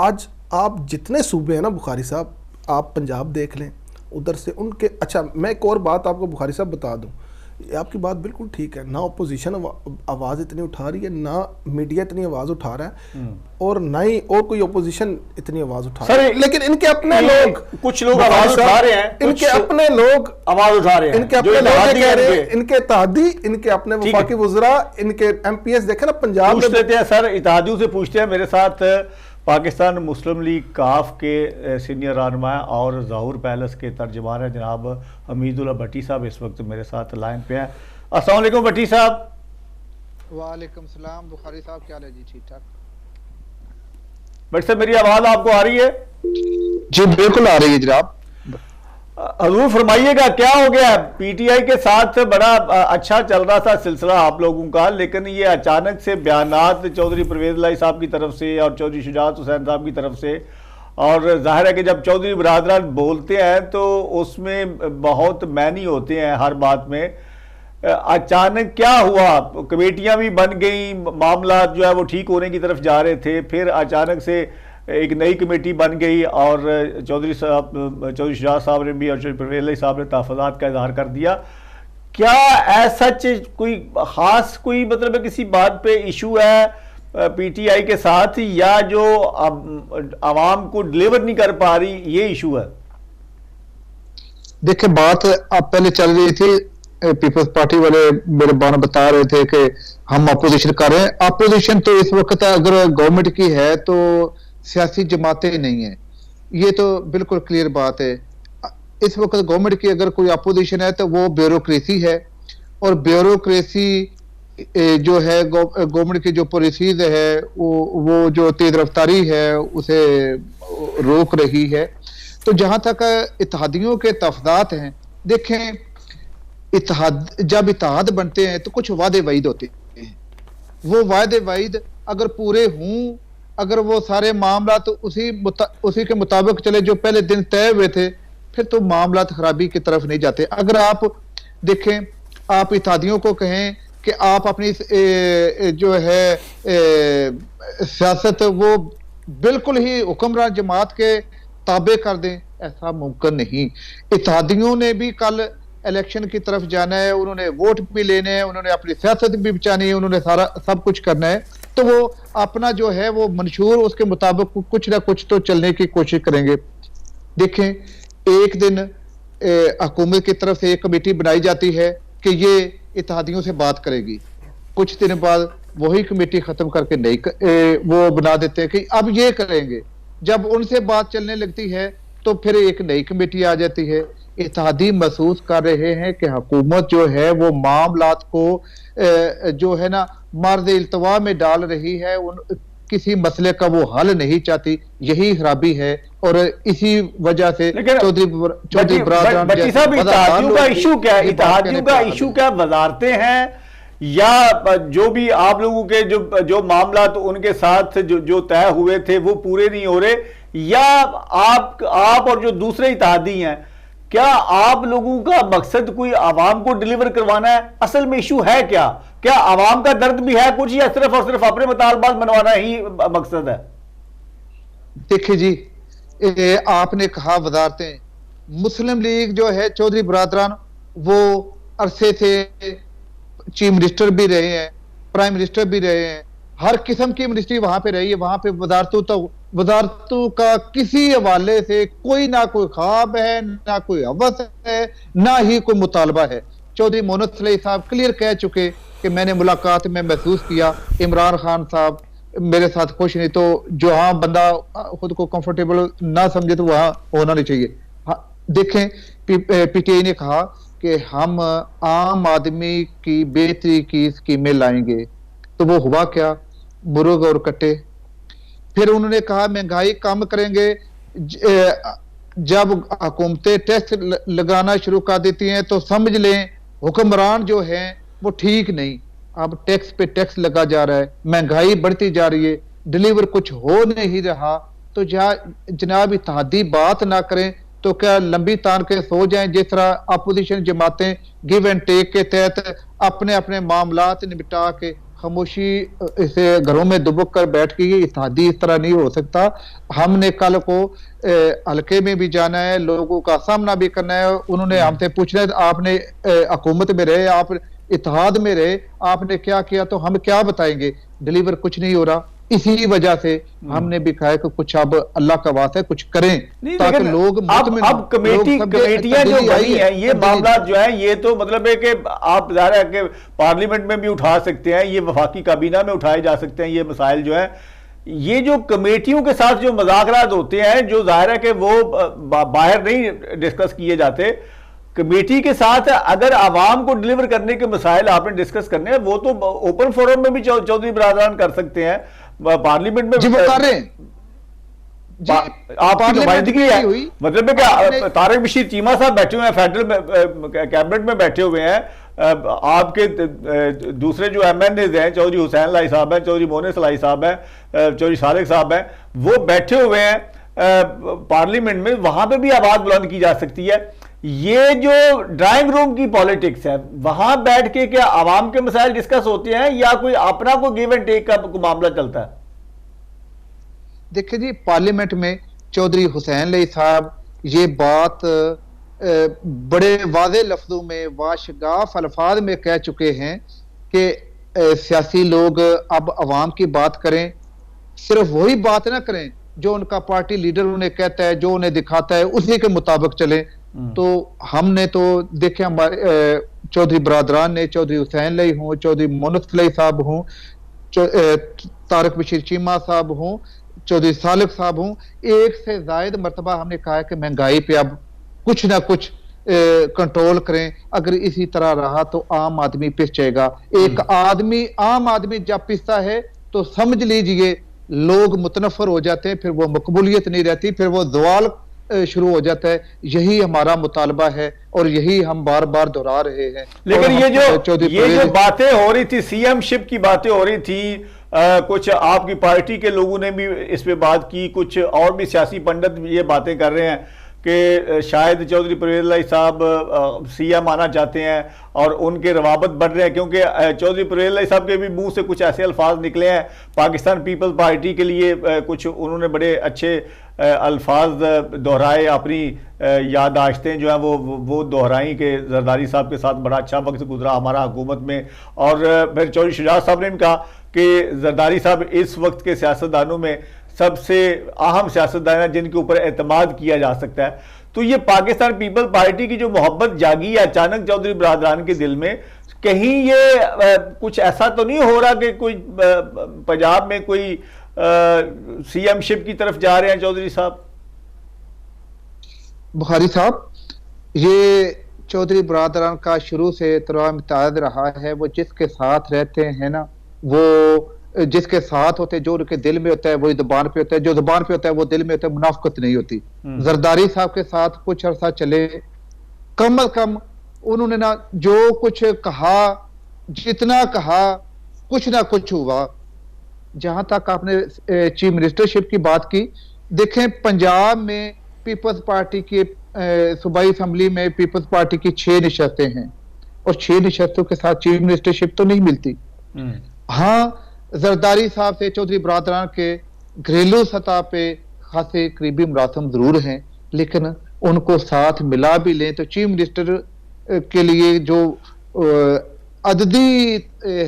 آج آپ جتنے صوبے ہیں نا بخاری صاحب، آپ پنجاب دیکھ لیں، ادھر سے ان کے. اچھا میں ایک اور بات آپ کو بخاری صاحب بتا دوں، آپ کی بات بالکل ٹھیک ہے، نہ اپوزیشن آواز اتنی اٹھا رہی ہے، نہ میڈیا اتنی آواز اٹھا رہا ہے، اور نہ ہی اور کوئی اپوزیشن اتنی آواز اٹھا رہا ہے. لیکن ان کے اپنے لوگ، کچھ لوگ آواز اٹھا رہے ہیں، ان کے اپنے لوگ آواز اٹھا رہے ہیں، ان کے اپنے لوگ کہہ رہے ہیں، ان کے اتحادی، ان کے اپنے وفاقی وزراء، ان کے ایم پی ایس دیکھیں نا پنجاب میں. پوچھ لیتے ہیں سر، اتحادیوں سے پوچھتے ہیں. میرے ساتھ پاکستان مسلم لیگ کاف کے سینئر رہنما اور ظہور پیلس کے ترجمان ہیں جناب حمید اللہ بھٹی صاحب، اس وقت میرے ساتھ لائن پہ ہیں. السلام علیکم بھٹی صاحب. وعلیکم السلام. بخاری صاحب کیا حال ہے جی؟ ٹھیک ٹھاک. بھٹی صاحب میری آواز آپ کو آ رہی ہے؟ جی بالکل آ رہی ہے جناب. حضور فرمائیے گا کیا ہو گیا؟ پی ٹی آئی کے ساتھ بڑا اچھا چل رہا تھا سلسلہ آپ لوگوں کا، لیکن یہ اچانک سے بیانات چودھری پرویز الہی صاحب کی طرف سے اور چودھری شجاعت حسین صاحب کی طرف سے، اور ظاہر ہے کہ جب چودھری برادران بولتے ہیں تو اس میں بہت معنی ہوتے ہیں ہر بات میں. اچانک کیا ہوا؟ کمیٹیاں بھی بن گئیں، معاملات جو ہے وہ ٹھیک ہونے کی طرف جا رہے تھے، پھر اچانک سے ایک نئی کمیٹی بن گئی اور چودھری شجاعت صاحب نے بھی اور چودھری پرویز الہی صاحب نے تحفظات کا اظہار کر دیا. کیا ایسا کوئی خاص کوئی مطلب ہے کسی بات پہ ایشو ہے پی ٹی آئی کے ساتھ، یا جو عوام کو ڈلیور نہیں کر پا رہی یہ ایشو ہے؟ دیکھیں بات اب پہلے چل رہی تھی، پیپلز پارٹی والے میرے بان بتا رہے تھے کہ ہم اپوزیشن کر رہے ہیں. اپوزیشن تو اس وقت اگر گورنمنٹ کی ہے تو سیاسی جماعتیں نہیں ہیں، یہ تو بالکل کلیئر بات ہے. اس وقت گورنمنٹ کی اگر کوئی اپوزیشن ہے تو وہ بیوروکریسی ہے، اور بیوروکریسی جو ہے گورنمنٹ کی جو پالیسیز ہے وہ جو تیز رفتاری ہے اسے روک رہی ہے. تو جہاں تک اتحادیوں کے تفضات ہیں، دیکھیں جب اتحاد بنتے ہیں تو کچھ وعدے وعید ہوتے ہیں، وہ وعدے وعید اگر پورے ہوں، اگر وہ سارے معاملات اسی کے مطابق چلے جو پہلے دن طے ہوئے تھے، پھر تو معاملات خرابی کی طرف نہیں جاتے. اگر آپ دیکھیں، آپ اتحادیوں کو کہیں کہ آپ اپنی جو ہے سیاست وہ بالکل ہی حکمران جماعت کے تابع کر دیں، ایسا ممکن نہیں. اتحادیوں نے بھی کل الیکشن کی طرف جانا ہے، انہوں نے ووٹ بھی لینے ہیں، انہوں نے اپنی سیاست بھی بچانی ہے، انہوں نے سب کچھ کرنا ہے. تو وہ اپنا جو ہے وہ منشور اس کے مطابق کچھ نہ کچھ تو چلنے کی کوشش کریں گے. دیکھیں ایک دن حکومت کی طرف سے ایک کمیٹی بنائی جاتی ہے کہ یہ اتحادیوں سے بات کرے گی، کچھ دن بعد وہی کمیٹی ختم کر کے نئی وہ بنا دیتے ہیں کہ اب یہ کریں گے. جب ان سے بات چلنے لگتی ہے تو پھر ایک نئی کمیٹی آ جاتی ہے. اتحادی محسوس کر رہے ہیں کہ حکومت جو ہے وہ معاملات کو جو ہے نا مرد التوا میں ڈال رہی ہے. کسی مسئلے کا وہ حل نہیں چاہتی، یہی خرابی ہے، اور اسی وجہ سے چودھری برادران بچی صاحب اتحادیوں کا ایشو کیا ہے؟ اتحادیوں کا ایشو کیا وزارتیں ہیں یا جو بھی آپ لوگوں کے جو معاملات ان کے ساتھ جو طے ہوئے تھے وہ پورے نہیں ہو رہے، یا آپ اور جو دوسرے اتحادی ہیں، کیا آپ لوگوں کا مقصد کوئی عوام کو ڈیلیور کروانا ہے؟ اصل میں ایشو ہے کیا عوام کا درد بھی ہے کچھ، یا صرف اور صرف اپنے مطالبات منوانا ہی مقصد ہے؟ دیکھیں جی، آپ نے کہا وزارتیں، مسلم لیگ جو ہے چودھری برادران وہ عرصے سے چیف منسٹر بھی رہے ہیں، پرائم منسٹر بھی رہے ہیں، ہر قسم کی منسٹری وہاں پہ رہی ہے، وہاں پہ وزارتوں کا کسی حوالے سے کوئی نہ کوئی خواب ہے، نہ کوئی حوث ہے، نہ ہی کوئی مطالبہ ہے۔ چودھری مونس صلیح صاحب کلیئر کہہ چکے کہ میں نے ملاقات میں محسوس کیا عمران خان صاحب میرے ساتھ خوش نہیں، تو جہاں بندہ خود کو کمفرٹیبل نہ سمجھے تو وہاں ہونا نہیں چاہیے۔ دیکھیں پی ٹی آئی نے کہا کہ ہم عام آدمی کی بہتری کی اسکیمیں لائیں گے، تو وہ ہوا کیا؟ مرغ اور کٹے۔ پھر انہوں نے کہا مہنگائی کم کریں گے، جب حکومتیں ٹیکس لگانا شروع کر دیتی ہیں تو سمجھ لیں حکمران جو ہیں وہ ٹھیک نہیں، اب ٹیکس پہ ٹیکس لگا جا رہا ہے، مہنگائی بڑھتی جا رہی ہے، ڈیلیور کچھ ہو نہیں رہا، تو جناب اتحادی بات نہ کریں تو کیا لمبی تان کے سو جائیں؟ جس طرح اپوزیشن جماعتیں گیو اینڈ ٹیک کے تحت اپنے معاملات نمٹا کے خاموشی اسے گھروں میں دبک کر بیٹھ کے، یہ اتحادی اس طرح نہیں ہو سکتا۔ ہم نے کل کو حلقے میں بھی جانا ہے، لوگوں کا سامنا بھی کرنا ہے، انہوں نے ہم سے پوچھنا ہے آپ نے حکومت میں رہے، آپ اتحاد میں رہے، آپ نے کیا کیا، تو ہم کیا بتائیں گے؟ ڈیلیور کچھ نہیں ہو رہا۔ اسی وجہ سے ہم نے بھی کہا کہ کچھ اب اللہ کا واسطہ ہے کچھ کریں تاکہ لوگ مطمئن۔ اب کمیٹیاں جو بنی ہیں، یہ معاملات جو ہیں، یہ تو مطلب ہے کہ آپ ظاہر ہے کہ پارلیمنٹ میں بھی اٹھا سکتے ہیں، یہ وفاقی کابینہ میں اٹھائے جا سکتے ہیں یہ مسائل جو ہیں۔ یہ جو کمیٹیوں کے ساتھ جو مذاکرات ہوتے ہیں، جو ظاہر ہے کہ وہ باہر نہیں ڈسکس کیے جاتے، کمیٹی کے ساتھ اگر عوام کو ڈیلیور کرنے کے مسائل آپ نے ڈسکس کرنے ہیں، وہ تو اوپن فورم میں بھی چودھری برادران کر سکتے ہیں، پارلیمنٹ میں جی وہ کر رہے ہیں۔ آپ کی نمائندگی ہے، مطلب ہے کہ طارق بشیر چیمہ صاحب بیٹھے ہوئے ہیں، فیڈرل کیبنٹ میں بیٹھے ہوئے ہیں، آپ کے دوسرے جو ایم این ایز ہیں، چودھری حسین لائی صاحب ہیں، چودھری مونس لائی صاحب ہیں، چودھری صالح صاحب ہیں، وہ بیٹھے ہوئے ہیں پارلیمنٹ میں، وہاں پہ بھی آواز بلند کی جا سکتی ہے۔ یہ جو ڈرائنگ روم کی پالیٹکس ہے، وہاں بیٹھ کے کیا عوام کے مسائل ڈسکس ہوتے ہیں یا کوئی اپنا کوئی گیو اینڈ ٹیک کا معاملہ چلتا ہے؟ دیکھیں جی، پارلیمنٹ میں چودھری حسین لائی صاحب یہ بات بڑے واضح لفظوں میں واشگاف الفاظ میں کہہ چکے ہیں کہ سیاسی لوگ اب عوام کی بات کریں، صرف وہی بات نہ کریں جو ان کا پارٹی لیڈر انہیں کہتا ہے، جو انہیں دکھاتا ہے اسی کے مطابق چلیں۔ تو ہم نے تو دیکھیں، ہمارے چودھری برادران نے، چودھری حسین لائی ہوں، چودھری مونس لائی صاحب ہوں، طارق بشیر چیمہ صاحب ہوں، چودھری صالح صاحب ہوں، ایک سے زائد مرتبہ ہم نے کہا ہے کہ مہنگائی پہ اب کچھ نہ کچھ کنٹرول کریں، اگر اسی طرح رہا تو عام آدمی پس جائے گا۔ ایک عام آدمی جب پستا ہے تو سمجھ لیجئے لوگ متنفر ہو جاتے ہیں، پھر وہ مقبولیت نہیں رہتی، پھر وہ زوال شروع ہو جاتا ہے۔ یہی ہمارا مطالبہ ہے اور یہی ہم بار بار دہرا رہے ہیں۔ لیکن یہ جو باتیں ہو رہی تھی، سی ایم شپ کی باتیں ہو رہی تھی، کچھ آپ کی پارٹی کے لوگوں نے بھی اس پہ بات کی، کچھ اور بھی سیاسی پنڈت یہ باتیں کر رہے ہیں کہ شاید چودھری پرویز لائی صاحب سی ایم آنا چاہتے ہیں اور ان کے روابط بڑھ رہے ہیں، کیونکہ چودھری پرویز لائی صاحب کے بھی منہ سے کچھ ایسے الفاظ نکلے ہیں پاکستان پیپلز پارٹی کے لیے، کچھ انہوں نے بڑے اچھے الفاظ دہرائے، اپنی یادداشتیں جو ہیں وہ دہرائیں کہ زرداری صاحب کے ساتھ بڑا اچھا وقت گزرا ہمارا حکومت میں۔ اور پھر چودھری شجاعت صاحب نے بھی کہا کہ زرداری صاحب اس وقت کے سیاستدانوں میں سب سے اہم سیاستدان ہیں جن کے اوپر اعتماد کیا جا سکتا ہے۔ تو یہ پاکستان پیپل پارٹی کی جو محبت جاگی ہے اچانک چودھری برادران کے دل میں، کہیں یہ کچھ ایسا تو نہیں ہو رہا کہ کوئی پنجاب میں کوئی سی ایم شپ کی طرف جا رہے ہیں چودھری صاحب؟ بخاری صاحب، یہ چودھری برادران کا شروع سے ترام اتحاد رہا ہے، وہ جس کے ساتھ رہتے ہیں نا وہ جس کے ساتھ ہوتے ہیں، جو ان کے دل میں ہوتا ہے وہی زبان پہ ہوتا ہے، جو زبان پہ ہوتا ہے وہ دل میں ہوتا ہے، منافقت نہیں ہوتی۔ زرداری صاحب کے ساتھ کچھ عرصہ چلے، کم از کم انہوں نے نا جو کچھ کہا، جتنا کہا، کچھ نہ کچھ ہوا۔ جہاں تک آپ نے چیف منسٹرشپ کی بات کی، دیکھیں پنجاب میں پیپلز پارٹی کی صوبائی اسمبلی میں پیپلز پارٹی کی 6 نشستیں ہیں، اور 6 نشستوں کے ساتھ چیف منسٹرشپ تو نہیں ملتی۔ ہاں زرداری صاحب سے چودھری برادران کے گھریلو سطح پہ خاصے قریبی مراسم ضرور ہیں، لیکن ان کو ساتھ ملا بھی لیں تو چیف منسٹر کے لیے جو عددی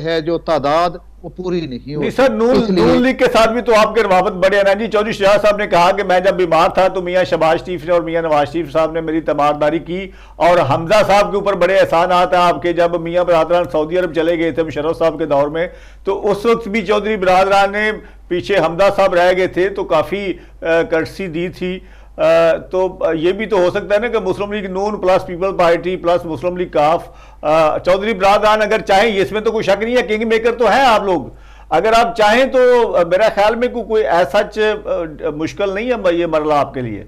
ہے جو تعداد وہ پوری نہیں ہوتی۔ سر نون لیگ کے ساتھ بھی تو آپ کے روابط بڑے ہیں نا جی۔ چودھری شجاعت صاحب نے کہا کہ میں جب بیمار تھا تو میاں شہباز شریف نے اور میاں نواز شریف صاحب نے میری تیمارداری کی، اور حمزہ صاحب کے اوپر بڑے احسانات ہیں آپ کے۔ جب میاں برادران سعودی عرب چلے گئے تھے مشرف صاحب کے دور میں، تو اس وقت بھی چودھری برادران نے پیچھے حمزہ صاحب رہ گئے تھے تو کافی کرٹسی دی تھی۔ تو یہ بھی تو ہو سکتا ہے نا کہ مسلم لیگ نون پلس پیپل پارٹی پلس مسلم لیگ کاف، چودھری برادران اگر چاہیں، اس میں تو کوئی شک نہیں ہے، کنگ میکر تو ہیں آپ لوگ، اگر آپ چاہیں تو میرا خیال میں کوئی ایسا مشکل نہیں ہے یہ مرحلہ آپ کے لیے۔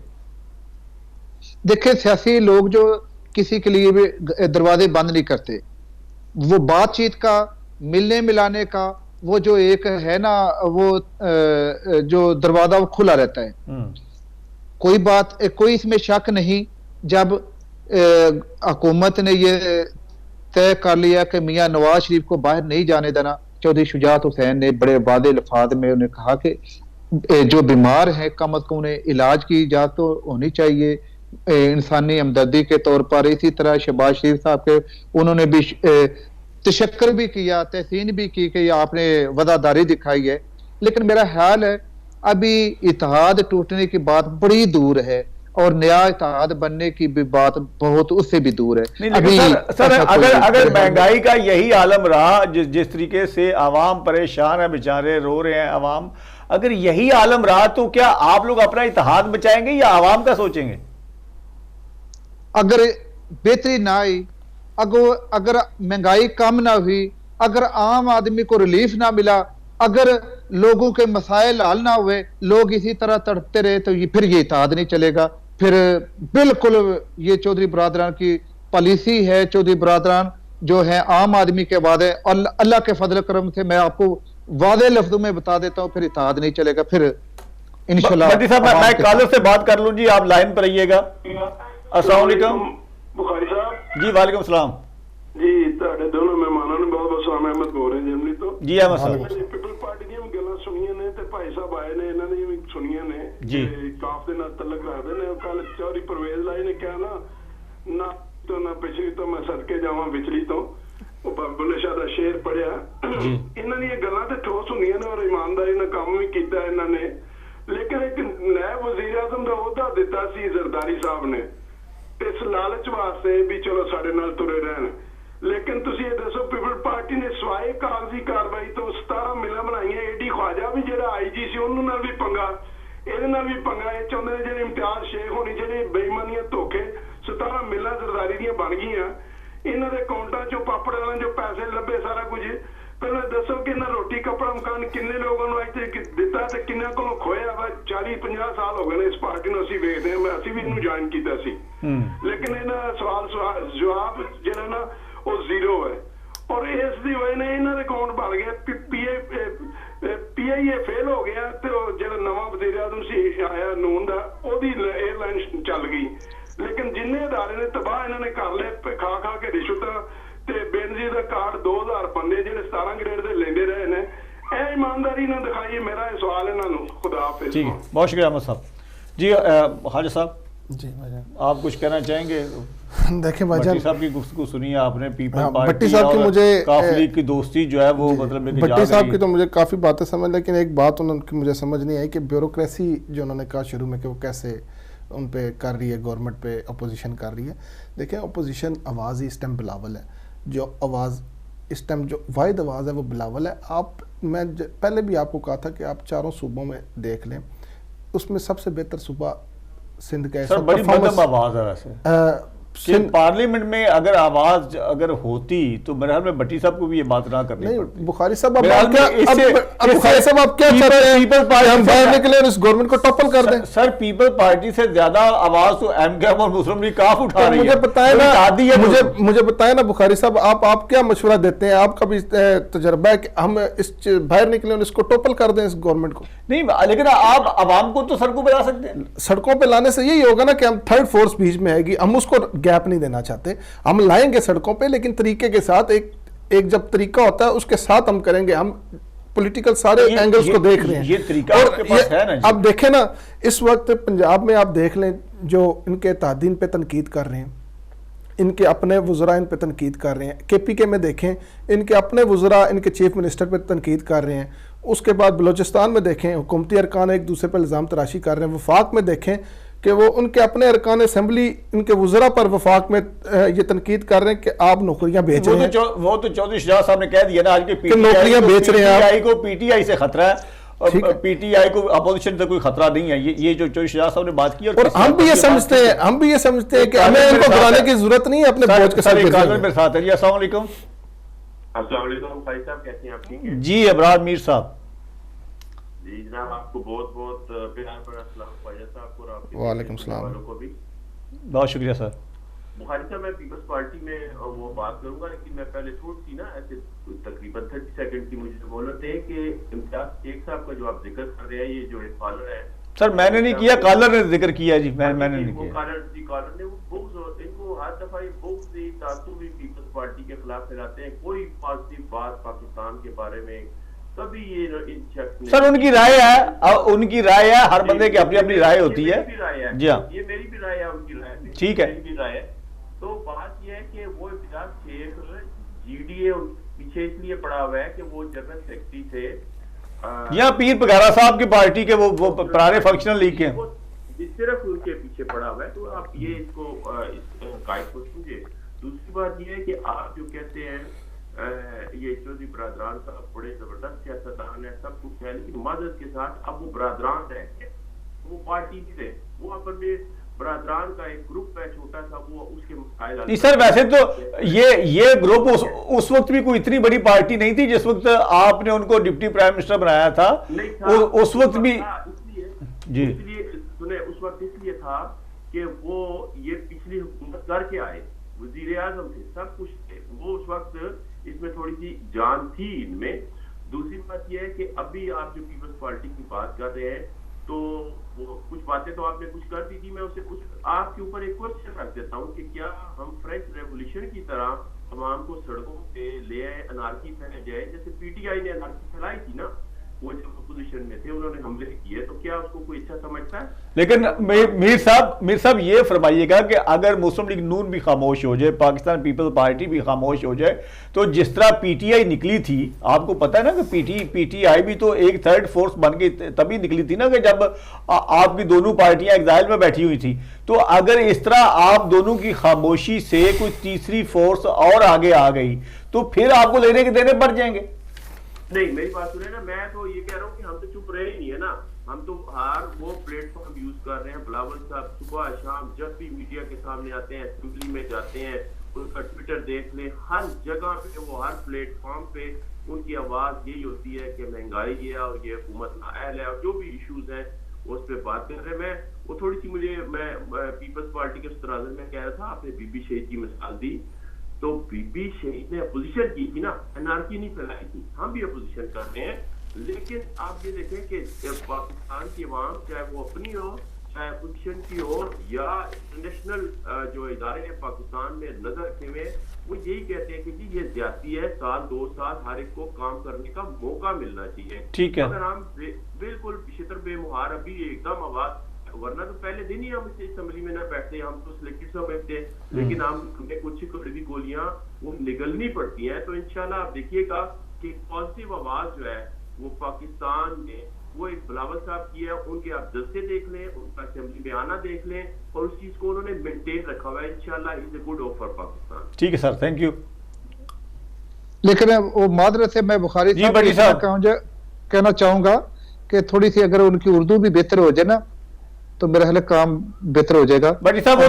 دیکھیں سیاسی لوگ جو کسی کے لیے بھی دروازے بند نہیں کرتے، وہ بات چیت کا، ملنے ملانے کا وہ جو ایک ہے نا، وہ جو دروازہ وہ کھلا رہتا ہے۔ کوئی اس میں شک نہیں، جب حکومت نے یہ طے کر لیا کہ میاں نواز شریف کو باہر نہیں جانے دینا، چودھری شجاعت حسین نے بڑے واضح الفاظ میں انہیں کہا کہ جو بیمار ہیں کم از کم انہیں علاج کی اجازت تو ہونی چاہیے انسانی ہمدردی کے طور پر۔ اسی طرح شہباز شریف صاحب کے انہوں نے بھی تشکر بھی کیا، تحسین بھی کی کہ آپ نے وفاداری دکھائی ہے، لیکن میرا خیال ہے ابھی اتحاد ٹوٹنے کی بات بڑی دور ہے، اور نیا اتحاد بننے کی بھی بات بہت اس سے بھی دور ہے۔ سر اگر مہنگائی کا یہی عالم رہا، جس طریقے سے عوام پریشان ہے، بیچارے رو رہے ہیں عوام، اگر یہی عالم رہا تو کیا آپ لوگ اپنا اتحاد بچائیں گے یا عوام کا سوچیں گے؟ اگر بہتری نہ آئی، اگر مہنگائی کم نہ ہوئی، اگر عام آدمی کو ریلیف نہ ملا، اگر لوگوں کے مسائل حل نہ ہوئے، لوگ اسی طرح تڑپتے رہے، تو پھر یہ اتحاد نہیں چلے گا۔ پھر بالکل یہ چودھری برادران کی پالیسی ہے، چودھری برادران جو ہیں عام آدمی کے وعدے، اللہ کے فضل کرم سے میں آپ کو واضح لفظوں میں بتا دیتا ہوں، پھر اتحاد نہیں چلے گا۔ پھر انشاءاللہ بھٹی صاحب میں کالر سے بات کر لوں جی، آپ لائن پر رہیے گا۔ السلام علیکم بخاری صاحب جی۔ وعلیکم السلام جی، تہاڈے دونوں مہمانوں نے بہت بہت سلام، احمد بول رہے ہیں جرمنی تو۔ جی احمد صاحب، پیپل پارٹی دی گلاں سنیاں نے تے بھائی صاحب آئے نے، انہاں نے بھی سنیاں نے جی۔ کاف دے نال تعلق رکھدے نے۔ کل چوری پرویز لائی نے کہا نہ تو نہ پچھلی تو میں صدقے جاواں وچلی تو، وہ بلے شاہ دا شعر پڑھیا۔ انہاں دی گلاں تے ٹھوس سنیاں نے، اور ایمانداری نال کام بھی کیتا انہاں نے، لیکن ایک نائب وزیر اعظم دا عہدہ دتا سی زرداری صاحب نے اس لالچ واسطے بھی چلو ساڈے نال ترے رہن۔ لیکن تسی یہ دسو پیپل پارٹی نے سوائے کاغذی کاروائی تو 17 ملاں بنائیاں، اے ڈی خواجہ بھی جڑا آئی جی سی انہوں نال بھی پنگا، یہ نال بھی پنگا، یہ چاہتے ہیں جی امتیاز شیخ ہونی جی بےمانیاں دھوکے 17 ملاں زرداری دیاں بن گئیاں، انہوں نے اکاؤنٹاں چوں پاپڑ والوں جو پیسے لبے سارا کچھ۔ پہلے دسو کہ انہیں روٹی کپڑا مکان کنے لوگوں نے اج دتا تے کنے کو کھویا؟ 40-50 سال ہو گئے اس پارٹی نو اسی ویکھدے ہیں، اسی بھی انہوں جوائن کیتا سی، لیکن انہاں سوال جواب جڑا نا وہ زیرو ہے، اور اس دی وجہ نے انہاں دے اکاؤنٹ بن گئے۔ پی آئی اے فیل ہو گیا تے جڑا نواں وزیر اعظم سی آیا نون دا، او دی ایئر لائن چل گئی، لیکن جن ادارے نے تباہ انہوں نے کر لے کھا کھا کے رشوتاں تے بینزی دا کارڈ 2000 بندے جڑے 17 گریڈ دے لیندے رہے نے، اے ایمانداری نہ دکھائیے۔ میرا یہ سوال انہاں نو، خدا حافظ۔ ٹھیک ہے، بہت شکریہ احمد صاحب۔ جی خواجہ صاحب جی بھائی جان، آپ کچھ کہنا چاہیں گے؟ دیکھیں بھائی جان، بھٹی صاحب کی گفتگو سنی ہے آپ نے، پیپل بھٹی پارٹی صاحب کی مجھے کاف لیگ کی دوستی جو ہے وہ مطلب بھٹی صاحب کی تو مجھے کافی باتیں سمجھ، لیکن ایک بات انہوں کی مجھے سمجھ نہیں آئی کہ بیوروکریسی جو انہوں نے کہا شروع میں کہ وہ کیسے ان پہ کر رہی ہے، گورنمنٹ پہ اپوزیشن کر رہی ہے۔ دیکھیں اپوزیشن آواز ہی اس ٹائم بلاول ہے، جو آواز اس ٹائم جو واحد آواز ہے وہ بلاول ہے۔ آپ میں پہلے بھی آپ کو کہا تھا کہ آپ چاروں صوبوں میں دیکھ لیں، اس میں سب سے بہتر صوبہ سندھ کا ہے، کہ پارلیمنٹ میں اگر آواز اگر ہوتی تو میرے خیال میں بٹی صاحب کو بھی یہ بات نہ کرنی نہیں پڑتی. بخاری صاحب آپ کیا چاہتے ہیں ہم باہر نکلیں اور اس گورنمنٹ کو ٹاپل کر دیں؟ سر پیپل پارٹی سے زیادہ آواز تو ایم کیو ایم اور مسلم لیگ کاف اٹھا رہی ہے. مجھے بتائیں نا مجھے بتائیں نا بخاری صاحب آپ کیا مشورہ دیتے ہیں؟ آپ کا بھی تجربہ ہے کہ ہم اس باہر نکلیں اور اس کو ٹاپل کر دیں اس گورنمنٹ کو؟ نہیں لیکن آپ عوام کو تو سڑکوں پہ لا سکتے ہیں. سڑکوں پہ لانے سے یہی ہوگا نا کہ ہم تھرڈ فورس بیچ میں آئے گی, ہم اس کو گیپ نہیں دینا چاہتے, ہم لائیں گے سڑکوں پہ لیکن طریقے کے ساتھ ایک جب طریقہ ہوتا ہے اس کے ساتھ ہم کریں گے. ہم پولیٹیکل سارے اینگلز کو دیکھ رہے ہیں. یہ طریقہ آپ کے پاس ہے نا جی. اب دیکھیں نا اس وقت پنجاب میں آپ دیکھ لیں جو ان کے اتحادین پہ تنقید کر رہے ہیں, ان کے اپنے وزراء ان پہ تنقید کر رہے ہیں. کے پی کے میں دیکھیں ان کے اپنے وزراء ان کے چیف منسٹر پہ تنقید کر رہے ہیں. اس کے بعد بلوچستان میں دیکھیں حکومتی ارکان ایک دوسرے پہ الزام تراشی کر رہے ہیں. وفاق میں دیکھیں کہ وہ ان کے اپنے ارکان اسمبلی ان کے وزراء پر وفاق میں یہ تنقید کر رہے ہیں کہ آپ نوکریاں بیچ رہے ہیں. وہ تو چودھری شجاعت صاحب نے کہہ دیا نا آج کے نوکریاں بیچ رہے ہیں. پی ٹی آئی سے خطرہ ہے, پی ٹی آئی کو اپوزیشن سے کوئی خطرہ نہیں ہے. یہ جو چودھری شجاعت صاحب نے بات کی اور ہم بھی یہ سمجھتے ہیں کہ ہمیں ان کو گرانے کی ضرورت نہیں ہے اپنے بوجھ کے ساتھ. میرے ساتھ ہے جی. السلام علیکم. السلام علیکم بھائی صاحب, کیسے ہیں آپ؟ ٹھیک ہیں جی. ابرار میر صاحب. جی جناب آپ کو بہت بہت پیار بڑا السلام خواجہ صاحب کو اور آپ کے وعلیکم السلام والوں کو بھی بہت شکریہ سر. بخاری صاحب میں پیپلز پارٹی میں وہ بات کروں گا لیکن میں پہلے تھوڑی سی نا ایسے تقریباً 30 سیکنڈ کی مجھے بولت ہے کہ امتیاز شیخ صاحب کا جو آپ ذکر کر رہے ہیں یہ جو ایک کالر ہے سر میں نے نہیں کیا, کالر نے ذکر کیا جی. میں نے نہیں کیا. کالر نے وہ بغض ان کو ہر دفعہ یہ بغض تعصبی پیپلز پارٹی کے خلاف پھیلاتے ہیں. کوئی پازیٹیو بات پاکستان کے بارے میں کبھی یہ سر ان کی رائے ہے, ان کی رائے ہے, ہر بندے کی اپنی اپنی رائے ہوتی ہے. جی ہاں یہ میری بھی رائے ہے, ان کی رائے ٹھیک ہے. میری بھی رائے ہے. تو بات یہ ہے کہ وہ امتیاز شیخ جی ڈی اے پیچھے اس لیے پڑا ہوا ہے کہ وہ جنرل سیکرٹری تھے یا پیر پگارا صاحب کی پارٹی کے وہ پرانے فنکشنل لیگ کے صرف ان کے پیچھے پڑا ہوا ہے. تو آپ یہ اس کو قائد کو سمجھے. دوسری بات یہ ہے کہ آپ جو کہتے ہیں یہ چودھری برادران صاحب بڑے زبردست سیاستدان ہیں, سب کچھ ہے, لیکن معذرت کے ساتھ اب وہ برادران رہ گئے, وہ پارٹی بھی رہے, وہ اپن میں برادران کا ایک گروپ ہے چھوٹا سا, وہ اس کے مسائل. نہیں سر ویسے تو یہ گروپ اس وقت بھی کوئی اتنی بڑی پارٹی نہیں تھی جس وقت آپ نے ان کو ڈپٹی پرائم منسٹر بنایا تھا. اس وقت بھی جی سنیں اس وقت اس لیے تھا کہ وہ یہ پچھلی حکومت کر کے آئے, وزیر اعظم تھے, سب کچھ تھے, وہ اس وقت اس میں تھوڑی سی جان تھی ان میں. دوسری بات یہ ہے کہ ابھی آپ جو پیپلز پارٹی کی بات کر رہے ہیں تو وہ کچھ باتیں تو آپ نے کچھ کر دی تھی. میں اسے کچھ آپ کے اوپر ایک کوشچن رکھ دیتا ہوں کہ کیا ہم فرینچ ریولیوشن کی طرح عوام کو سڑکوں پہ لے آئے, انارکی پھیل جائے, جیسے پی ٹی آئی نے انارکی پھیلائی تھی نا, وہ جب اپوزیشن میں تھے انہوں نے حملے کیے, تو کیا اس کو کوئی اچھا سمجھتا ہے؟ لیکن میر صاحب یہ فرمائیے گا کہ اگر مسلم لیگ نون بھی خاموش ہو جائے, پاکستان پیپل پارٹی بھی خاموش ہو جائے, تو جس طرح پی ٹی آئی نکلی تھی, آپ کو پتہ ہے نا کہ پی ٹی آئی بھی تو ایک تھرڈ فورس بن کے تبھی نکلی تھی نا کہ جب آپ کی دونوں پارٹیاں ایگزائل میں بیٹھی ہوئی تھی. تو اگر اس طرح آپ دونوں کی خاموشی سے کوئی تیسری فورس اور آگے آ گئی تو پھر آپ کو لینے کے دینے پڑ جائیں گے. نہیں میری بات سنیں نا, میں تو یہ کہہ رہا ہوں کہ ہم تو چپ رہے ہی نہیں ہے نا, ہم تو ہر وہ پلیٹ فارم یوز کر رہے ہیں. بلاول صاحب صبح شام جب بھی میڈیا کے سامنے آتے ہیں, اسمبلی میں جاتے ہیں, ان کا ٹویٹر دیکھ لیں, ہر جگہ پہ وہ ہر پلیٹ فارم پہ ان کی آواز یہی ہوتی ہے کہ مہنگائی ہے اور یہ حکومت نااہل ہے, اور جو بھی ایشوز ہیں اس پہ بات کر رہے ہیں. وہ تھوڑی سی میں پیپلز پارٹی کے تناظر میں کہہ رہا تھا, آپ نے بی بی شہید کی مثال دی, تو بی بی شہید نے اپوزیشن کی تھی نا, انارکی نہیں پھیلائی تھی. ہم بھی اپوزیشن کر رہے ہیں, لیکن آپ یہ دیکھیں کہ پاکستان کی عوام چاہے وہ اپنی ہو چاہے اپوزیشن کی ہو یا انٹرنیشنل جو ادارے ہیں پاکستان میں نظر رکھے ہوئے, وہ یہی کہتے ہیں کہ جی یہ زیادتی ہے, 2 سال ہر ایک کو کام کرنے کا موقع ملنا چاہیے. ٹھیک ہے, اگر ہم بالکل شتر بے مہار ابھی ایک دم آواز, ورنہ تو پہلے دن ہی ہم اس اسمبلی میں نہ بیٹھتے, ہم تو سلیکٹڈ سمجھتے, لیکن ہمیں کچھ کڑوی گولیاں وہ نگلنی پڑتی ہیں. تو انشاءاللہ آپ دیکھیے گا کہ پازیٹیو آواز جو ہے وہ پاکستان میں وہ ایک بلاول صاحب کی ہے, ان کے آپ جلسے دیکھ لیں, ان کا اسمبلی میں آنا دیکھ لیں, اور اس چیز کو انہوں نے مینٹین رکھا ہوا ہے. انشاءاللہ از اے گڈ آفر پاکستان. ٹھیک ہے سر, تھینک یو. لیکن وہ معذرت سے میں بخاری صاحب کہنا چاہوں گا کہ تھوڑی سی اگر ان کی اردو بھی بہتر ہو جائے نا تو میرا خیال ہے کام بہتر ہو جائے گا. بٹ صاحب وہ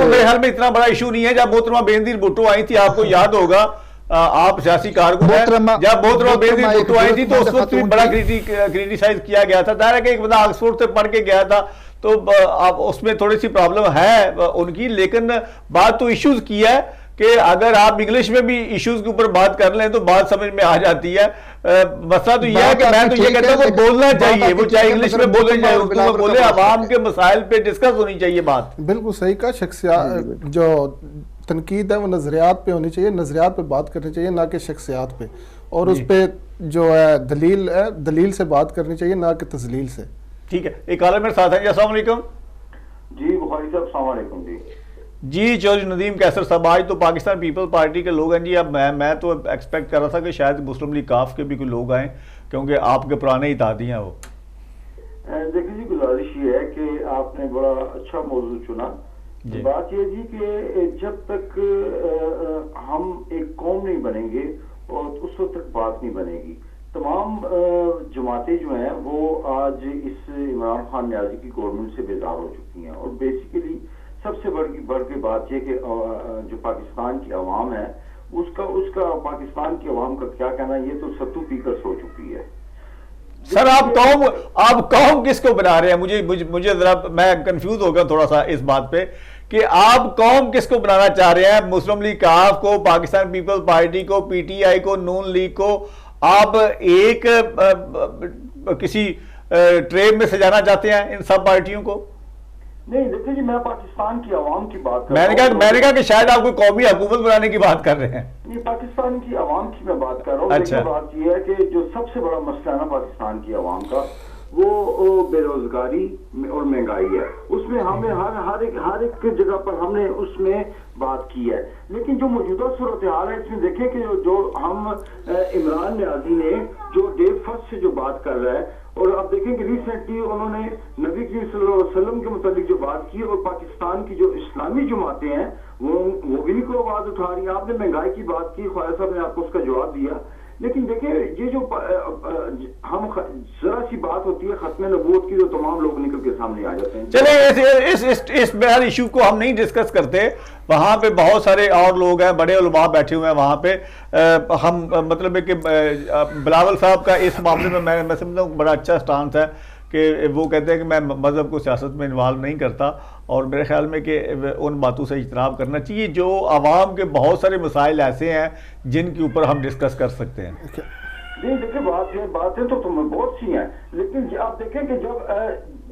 میرے خیال میں اتنا بڑا ایشو نہیں ہے. جب محترمہ بینظیر بھٹو آئی تھی, آپ کو یاد ہوگا, آپ سیاسی کارکن ہیں, جب محترمہ بینظیر بھٹو آئی تھی تو اس وقت بھی بڑا کریٹیسائز کیا گیا تھا. ظاہر ہے کہ ایک بندہ آکسفورڈ سے پڑھ کے گیا تھا تو اس میں تھوڑی سی پرابلم ہے ان کی, لیکن بات تو ایشوز کی ہے کہ اگر آپ انگلش میں بھی ایشوز کے اوپر بات کر لیں تو بات سمجھ میں آ جاتی ہے. مسئلہ تو یہ ہے کہ میں تو یہ کہتا ہوں وہ بولنا چاہیے, وہ چاہے انگلش میں بولے چاہے اردو میں بولے, عوام کے مسائل پہ ڈسکس ہونی چاہیے بات. بالکل صحیح کہا. شخصیات جو تنقید ہے وہ نظریات پہ ہونی چاہیے, نظریات پہ بات کرنی چاہیے نہ کہ شخصیات پہ, اور اس پہ جو ہے دلیل سے بات کرنی چاہیے نہ کہ تذلیل سے. ٹھیک ہے, ایک کالر میرے ساتھ ہے جی. السلام علیکم. جی بخاری صاحب السلام علیکم. جی چودھری ندیم کیسر صاحب, آج تو پاکستان پیپل پارٹی کے لوگ ہیں جی. اب میں تو ایکسپیکٹ کر رہا تھا کہ شاید مسلم لیگ کاف کے بھی کوئی لوگ آئیں, کیونکہ آپ کے پرانے ہی دادی ہیں وہ. دیکھیں جی, گزارش یہ ہے کہ آپ نے بڑا اچھا موضوع چنا. بات یہ جی کہ جب تک ہم ایک قوم نہیں بنیں گے اور اس وقت تک بات نہیں بنے گی. تمام جماعتیں جو ہیں وہ آج اس عمران خان نیازی کی گورنمنٹ سے بیزار ہو چکی ہیں, اور بیسیکلی سب سے بڑھ کے بات یہ کہ جو پاکستان کی عوام ہے اس کا پاکستان کی عوام کا کیا کہنا, یہ تو ستو پی کر سو چکی ہے. سر آپ قوم کس کو بنا رہے ہیں؟ مجھے ذرا میں کنفیوز ہو گیا تھوڑا سا اس بات پہ کہ آپ قوم کس کو بنانا چاہ رہے ہیں؟ مسلم لیگ کاف کو, پاکستان پیپل پارٹی کو, پی ٹی آئی کو, نون لیگ کو آپ ایک کسی ٹرے میں سجانا چاہتے ہیں ان سب پارٹیوں کو؟ نہیں دیکھیں جی, میں پاکستان کی عوام کی بات کر رہا ہوں. میں نے کہا کہ شاید آپ کو قومی حکومت بنانے کی بات کر رہے ہیں. نہیں, پاکستان کی عوام کی میں بات کر رہا ہوں. اچھا. بات یہ ہے کہ جو سب سے بڑا مسئلہ ہے نا پاکستان کی عوام کا, وہ بے روزگاری اور مہنگائی ہے. اس میں ہمیں ہر ایک جگہ پر ہم نے اس میں بات کی ہے. لیکن جو موجودہ صورتحال ہے اس میں دیکھیں کہ جو ہم عمران نیازی نے جو ڈے فرسٹ سے جو بات کر رہا ہے, اور آپ دیکھیں کہ ریسنٹلی انہوں نے نبی کریم صلی اللہ علیہ وسلم کے متعلق جو بات کی, اور پاکستان کی جو اسلامی جماعتیں ہیں وہ بھی کو آواز اٹھا رہی ہیں. آپ نے مہنگائی کی بات کی, خواجہ صاحب نے آپ کو اس کا جواب دیا. لیکن دیکھیں یہ جو ہم ذرا سی بات ہوتی ہے ختم نبوت کی, تو تمام لوگ نکل کے سامنے آ جاتے ہیں. چلے اس بہر ایشو کو ہم نہیں ڈسکس کرتے. وہاں پہ بہت سارے اور لوگ ہیں, بڑے علماء بیٹھے ہوئے ہیں وہاں پہ. ہم مطلب ہے کہ بلاول صاحب کا اس معاملے میں سمجھتا ہوں بڑا اچھا سٹانس ہے کہ وہ کہتے ہیں کہ میں مذہب کو سیاست میں انوالو نہیں کرتا, اور میرے خیال میں کہ ان باتوں سے اجتناب کرنا چاہیے. جو عوام کے بہت سارے مسائل ایسے ہیں جن کے اوپر ہم ڈسکس کر سکتے ہیں. نہیں دیکھیں, باتیں تو تمہیں بہت سی ہیں, لیکن آپ دیکھیں کہ جب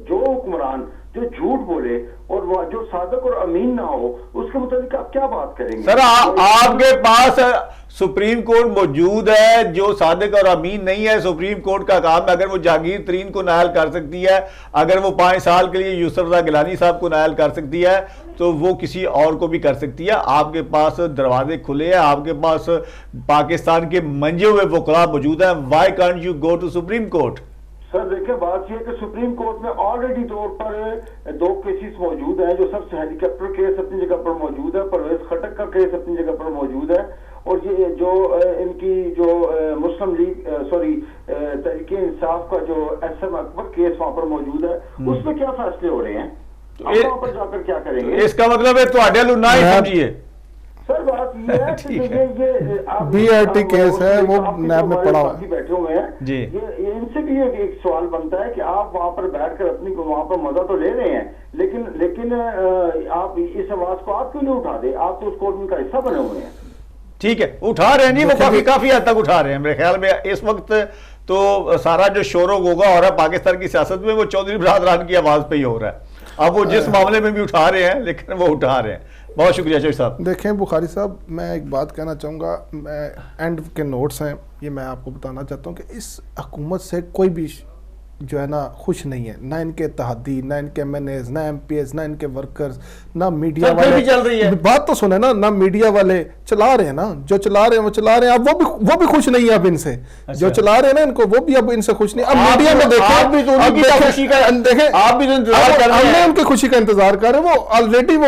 جو حکمران جو جھوٹ بولے اور وہ جو صادق اور امین نہ ہو, اس کے متعلق آپ کیا بات کریں گے؟ سر آپ کے پاس سپریم کورٹ موجود ہے, جو صادق اور امین نہیں ہے سپریم کورٹ کا کام ہے. اگر وہ جہانگیر ترین کو نااہل کر سکتی ہے, اگر وہ 5 سال کے لیے یوسف رضا گیلانی صاحب کو نااہل کر سکتی ہے, تو وہ کسی اور کو بھی کر سکتی ہے. آپ کے پاس دروازے کھلے ہیں, آپ کے پاس پاکستان کے منجے ہوئے وکلاء موجود ہیں. Why can't you go to supreme court? Sir دیکھیں, بات یہ ہے کہ سپریم کورٹ میں آلریڈی طور پر 2 کیسز موجود ہیں. جو سب سے ہیلی کاپٹر کیس اپنی جگہ پر موجود ہے, پرویز خٹک کا کیس اپنی جگہ پر موجود ہے, اور یہ جو ان کی جو مسلم لیگ تحریک انصاف کا جو ایس ایم اکبر کیس وہاں پر موجود ہے, اس میں کیا فیصلے ہو رہے ہیں؟ آپ وہاں پر جا کر کیا کریں گے؟ اس کا مطلب ہے تو نہ ہی سمجھیے. سر بات یہ ہے کہ یہ بی آر ٹی کیس ہے, وہ نیب میں پڑا ہوا ہے. بیٹھے ہوئے ہیں جی, ان سے بھی ایک سوال بنتا ہے کہ آپ وہاں پر بیٹھ کر اپنی وہاں پر مزہ تو لے رہے ہیں, لیکن آپ اس آواز کو آپ کیوں نہیں اٹھا دے؟ آپ تو اس گورنمنٹ کا حصہ بنے ہوئے ہیں. ٹھیک ہے, اٹھا رہے ہیں نہیں, وہ کافی حد تک اٹھا رہے ہیں. میرے خیال میں اس وقت تو سارا جو شور و غوغا ہو رہا ہے پاکستان کی سیاست میں, وہ چودھری برادران کی آواز پہ ہی ہو رہا ہے. اب وہ جس معاملے میں بھی اٹھا رہے ہیں, لیکن وہ اٹھا رہے ہیں. بہت شکریہ چودھری صاحب. دیکھیں بخاری صاحب, میں ایک بات کہنا چاہوں گا, میں اینڈ کے نوٹس ہیں یہ میں آپ کو بتانا چاہتا ہوں کہ اس حکومت سے کوئی بھی جو ہے نا خوش نہیں ہے, نہ ان کے اتحادی, نہ ان کے ایم این ایز, نہ ایم پی ایز, نہ ان کے ورکرز, نہ میڈیا والے. چل رہی ہے بات تو سنیں نا, نہ میڈیا والے چلا رہے ہیں نا, جو چلا رہے ہیں وہ چلا رہے ہیں. اب وہ بھی خوش نہیں ہے اب ان سے, جو چلا رہے ہیں نا ان کو, وہ بھی اب ان سے خوش نہیں. اب میڈیا میں دیکھیں, ہم نے ان کی خوشی کا انتظار کر رہے ہیں. وہ آلریڈی وہ